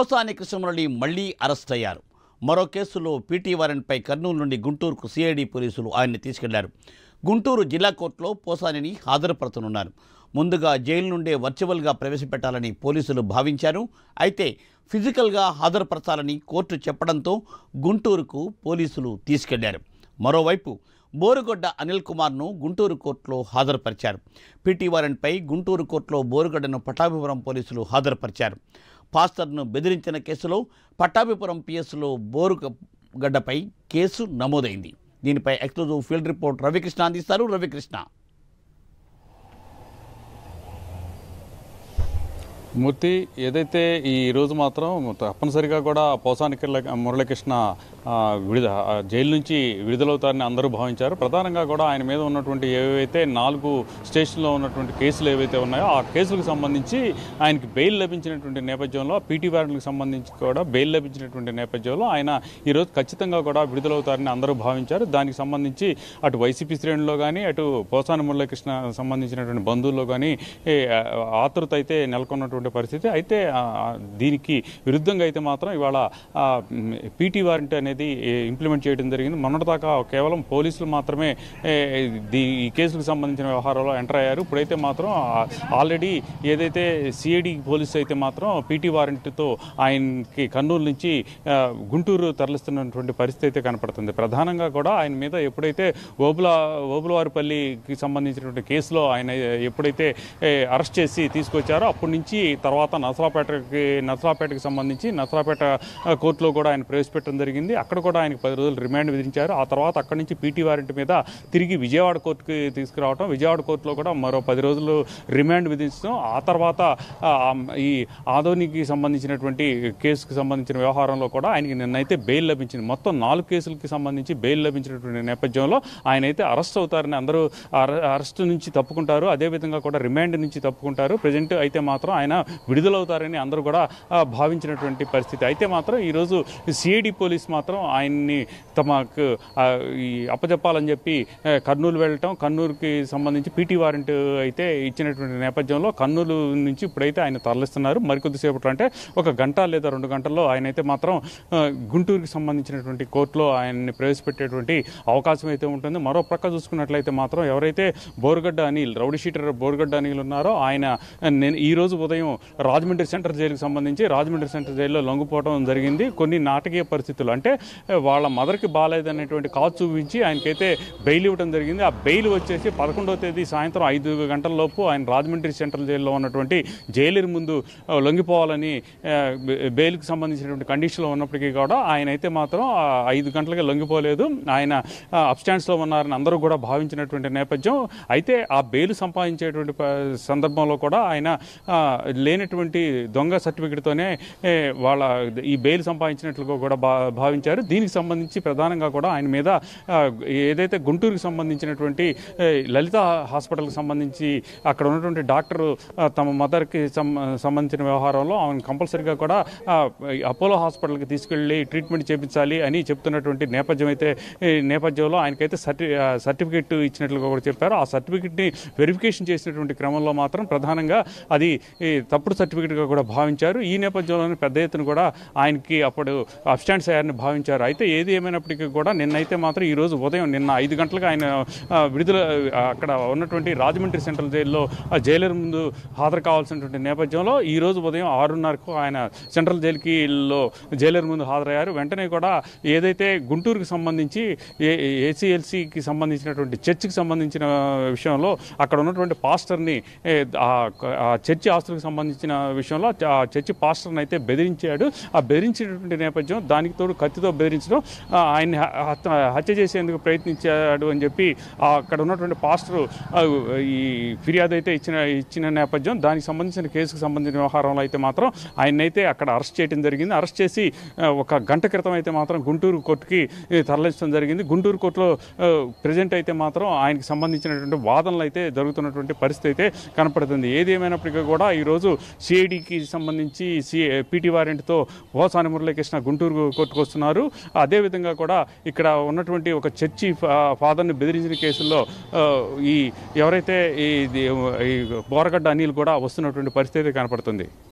పోసాని కృష్ణమురళి మళ్లీ అరెస్ట్ అయ్యారు. మరో కేసులో పీటీ వారెంట్పై కర్నూలు నుండి గుంటూరుకు సిఐడి పోలీసులు ఆయన్ని తీసుకెళ్లారు. గుంటూరు జిల్లా కోర్టులో పోసానిని హాజరుపరచనున్నారు. ముందుగా జైలు నుండే వర్చువల్గా ప్రవేశపెట్టాలని పోలీసులు భావించారు. అయితే ఫిజికల్గా హాజరుపరచాలని కోర్టు చెప్పడంతో గుంటూరుకు పోలీసులు తీసుకెళ్లారు. మరోవైపు బోరుగడ్డ అనిల్ కుమార్ను గుంటూరు కోర్టులో హాజరుపరిచారు. పీటీ వారెంట్పై గుంటూరు కోర్టులో బోరుగడ్డను పట్టాభిపురం పోలీసులు హాజరుపరిచారు. పాస్టర్ను బెదిరించిన కేసులో పట్టాభిపురం పిఎస్లో బోరుగడ్డపై కేసు నమోదైంది. దీనిపై ఎక్స్క్లూజివ్ ఫీల్డ్ రిపోర్ట్ రవికృష్ణ అందిస్తారు. రవికృష్ణ. మూర్తి, ఏదైతే ఈరోజు మాత్రం తప్పనిసరిగా కూడా పోసాని మురళీకృష్ణ జైలు నుంచి విడుదలవుతారని అందరూ భావించారు. ప్రధానంగా కూడా ఆయన మీద ఉన్నటువంటి ఏవైతే 4 స్టేషన్లో ఉన్నటువంటి కేసులు ఏవైతే ఉన్నాయో ఆ కేసులకు సంబంధించి ఆయనకి బెయిల్ లభించినటువంటి నేపథ్యంలో, పీటీ వారెంట్లకు సంబంధించి కూడా బెయిల్ లభించినటువంటి నేపథ్యంలో ఆయన ఈరోజు ఖచ్చితంగా కూడా విడుదలవుతారని అందరూ భావించారు. దానికి సంబంధించి అటు వైసీపీ శ్రేణుల్లో కానీ, అటు పోసాని మురళీకృష్ణ సంబంధించినటువంటి బంధువుల్లో కానీ ఆతృత అయితే నెలకొన్నటువంటి పరిస్థితి. అయితే దీనికి విరుద్ధంగా అయితే మాత్రం ఇవాళ పీటీ వారెంట్ అనేది ఇంప్లిమెంట్ చేయడం జరిగింది. మొన్నటిదాకా కేవలం పోలీసులు మాత్రమే ఈ కేసులకు సంబంధించిన వ్యవహారంలో ఎంటర్ అయ్యారు. ఇప్పుడైతే మాత్రం ఆల్రెడీ ఏదైతే సిఐడి పోలీసు అయితే మాత్రం పీటీ వారెంట్తో ఆయనకి కర్నూలు నుంచి గుంటూరు తరలిస్తున్నటువంటి పరిస్థితి అయితే కనపడుతుంది. ప్రధానంగా కూడా ఆయన మీద ఎప్పుడైతే ఓబులవారిపల్లికి సంబంధించినటువంటి కేసులో ఆయన ఎప్పుడైతే అరెస్ట్ చేసి తీసుకొచ్చారో అప్పటి నుంచి తర్వాత నసరాపేటకి సంబంధించి నసరాపేట కోర్టులో కూడా ఆయన ప్రవేశపెట్టడం జరిగింది. అక్కడ కూడా ఆయనకు 10 రోజులు రిమాండ్ విధించారు. ఆ తర్వాత అక్కడి నుంచి పీటీ వారెంట్ మీద తిరిగి విజయవాడ కోర్టుకి తీసుకురావడం, విజయవాడ కోర్టులో కూడా మరో 10 రోజులు రిమాండ్ విధించడం, ఆ తర్వాత ఈ ఆదోనికి సంబంధించినటువంటి కేసుకు సంబంధించిన వ్యవహారంలో కూడా ఆయనకి నిన్నైతే బెయిల్ లభించింది. మొత్తం 4 కేసులకి సంబంధించి బెయిల్ లభించినటువంటి నేపథ్యంలో ఆయన అయితే అరెస్ట్ అవుతారని అందరూ అరెస్ట్ నుంచి తప్పుకుంటారు. అదేవిధంగా కూడా రిమాండ్ నుంచి తప్పుకుంటారు. ప్రజెంట్ అయితే మాత్రం ఆయన విడుదలవుతారని అందరూ కూడా భావించినటువంటి పరిస్థితి. అయితే మాత్రం ఈరోజు సిఐడి పోలీస్ మాత్రం ఆయన్ని తమకు ఈ అప్పచెప్పాలని చెప్పి కర్నూలు వెళ్ళటం, కర్నూలుకి సంబంధించి పీటీ వారెంట్ అయితే ఇచ్చినటువంటి నేపథ్యంలో కర్నూలు నుంచి ఇప్పుడైతే ఆయన తరలిస్తున్నారు. మరికొద్దిసేపట్లో అంటే 1 గంట లేదా 2 గంటల్లో ఆయనైతే మాత్రం గుంటూరుకి సంబంధించినటువంటి కోర్టులో ఆయన్ని ప్రవేశపెట్టేటువంటి అవకాశం అయితే ఉంటుంది. మరో ప్రక్క చూసుకున్నట్లయితే మాత్రం ఎవరైతే బోరుగడ్డ అనిల్, రౌడీ షీటర్ బోరుగడ్డ అనిల్ ఉన్నారో ఆయన ఈరోజు ఉదయం రాజమండ్రి సెంట్రల్ జైలుకి సంబంధించి రాజమండ్రి సెంట్రల్ జైల్లో లొంగిపోవడం జరిగింది. కొన్ని నాటకీయ పరిస్థితులు, అంటే వాళ్ళ మదర్కి బాగాలేదనేటువంటి కాల్ చూపించి ఆయనకైతే బెయిల్ ఇవ్వడం జరిగింది. ఆ బెయిల్ వచ్చేసి 11వ తేదీ సాయంత్రం 5 గంటల లోపు ఆయన రాజమండ్రి సెంట్రల్ జైల్లో ఉన్నటువంటి జైలర్ ముందు లొంగిపోవాలని బెయిల్కి సంబంధించినటువంటి కండిషన్లో ఉన్నప్పటికీ కూడా ఆయన అయితే మాత్రం 5 గంటలకే లొంగిపోలేదు. ఆయన అబ్స్టాండ్స్లో ఉన్నారని అందరూ కూడా భావించినటువంటి నేపథ్యం. అయితే ఆ బెయిల్ సంపాదించేటువంటి సందర్భంలో కూడా ఆయన లేనటువంటి దొంగ సర్టిఫికెట్తోనే వాళ్ళ ఈ బెయిల్ సంపాదించినట్లుగా కూడా భావించారు. దీనికి సంబంధించి ప్రధానంగా కూడా ఆయన మీద ఏదైతే గుంటూరుకి సంబంధించినటువంటి లలిత హాస్పిటల్కి సంబంధించి అక్కడ ఉన్నటువంటి డాక్టర్ తమ మదర్కి సంబంధించిన వ్యవహారంలో ఆయన కంపల్సరీగా కూడా అపోలో హాస్పిటల్కి తీసుకెళ్ళి ట్రీట్మెంట్ చేయించాలి అని చెప్తున్నటువంటి నేపథ్యంలో ఆయనకైతే సర్టిఫికెట్ ఇచ్చినట్లుగా కూడా చెప్పారు. ఆ సర్టిఫికెట్ని వెరిఫికేషన్ చేసినటువంటి క్రమంలో మాత్రం ప్రధానంగా అది తప్పుడు సర్టిఫికెట్గా కూడా భావించారు. ఈ నేపథ్యంలోనే పెద్ద ఎత్తున కూడా ఆయనకి అప్పుడు అబ్స్టాండ్స్ అయ్యారని భావించారు. అయితే ఏది ఏమైనప్పటికీ కూడా నిన్నైతే మాత్రం ఈరోజు ఉదయం 5 గంటలకు ఆయన విడుదల అక్కడ ఉన్నటువంటి రాజమండ్రి సెంట్రల్ జైల్లో జైలర్ ముందు హాజరు కావాల్సినటువంటి నేపథ్యంలో ఈరోజు ఉదయం 6:30కు ఆయన సెంట్రల్ జైలర్ ముందు హాజరయ్యారు. వెంటనే కూడా ఏదైతే గుంటూరుకి సంబంధించి ఏసీఎల్సీకి సంబంధించినటువంటి చర్చికి సంబంధించిన విషయంలో అక్కడ ఉన్నటువంటి పాస్టర్ని ఆ చర్చి ఆస్తులకు సంబంధించిన విషయంలో ఆ చర్చి పాస్టర్ని అయితే బెదిరించాడు. ఆ బెదిరించినటువంటి నేపథ్యం, దానికి తోడు కత్తితో బెదిరించడం, ఆయన్ని హత్య చేసేందుకు ప్రయత్నించాడు అని చెప్పి అక్కడ ఉన్నటువంటి పాస్టర్ ఈ ఫిర్యాదు అయితే ఇచ్చిన నేపథ్యం. దానికి సంబంధించిన కేసుకు సంబంధించిన వ్యవహారంలో అయితే మాత్రం ఆయన్నైతే అక్కడ అరెస్ట్ చేయడం జరిగింది. అరెస్ట్ చేసి 1 గంట క్రితం అయితే మాత్రం గుంటూరు కోర్టుకి తరలించడం జరిగింది. గుంటూరు కోర్టులో ప్రజెంట్ అయితే మాత్రం ఆయనకి సంబంధించినటువంటి వాదనలు అయితే జరుగుతున్నటువంటి పరిస్థితి అయితే కనపడుతుంది. ఏది ఏమైనప్పటికీ కూడా ఈరోజు సిఐడికి సంబంధించి పీటీ వారెంట్తో పోసాని మురళీకృష్ణ గుంటూరు కోర్టుకు వస్తున్నారు. అదేవిధంగా కూడా ఇక్కడ ఉన్నటువంటి ఒక చర్చి ఫాదర్ని బెదిరించిన కేసుల్లో ఎవరైతే ఈ బోరగడ్డ అనిల్ కూడా వస్తున్నటువంటి పరిస్థితి కనపడుతుంది.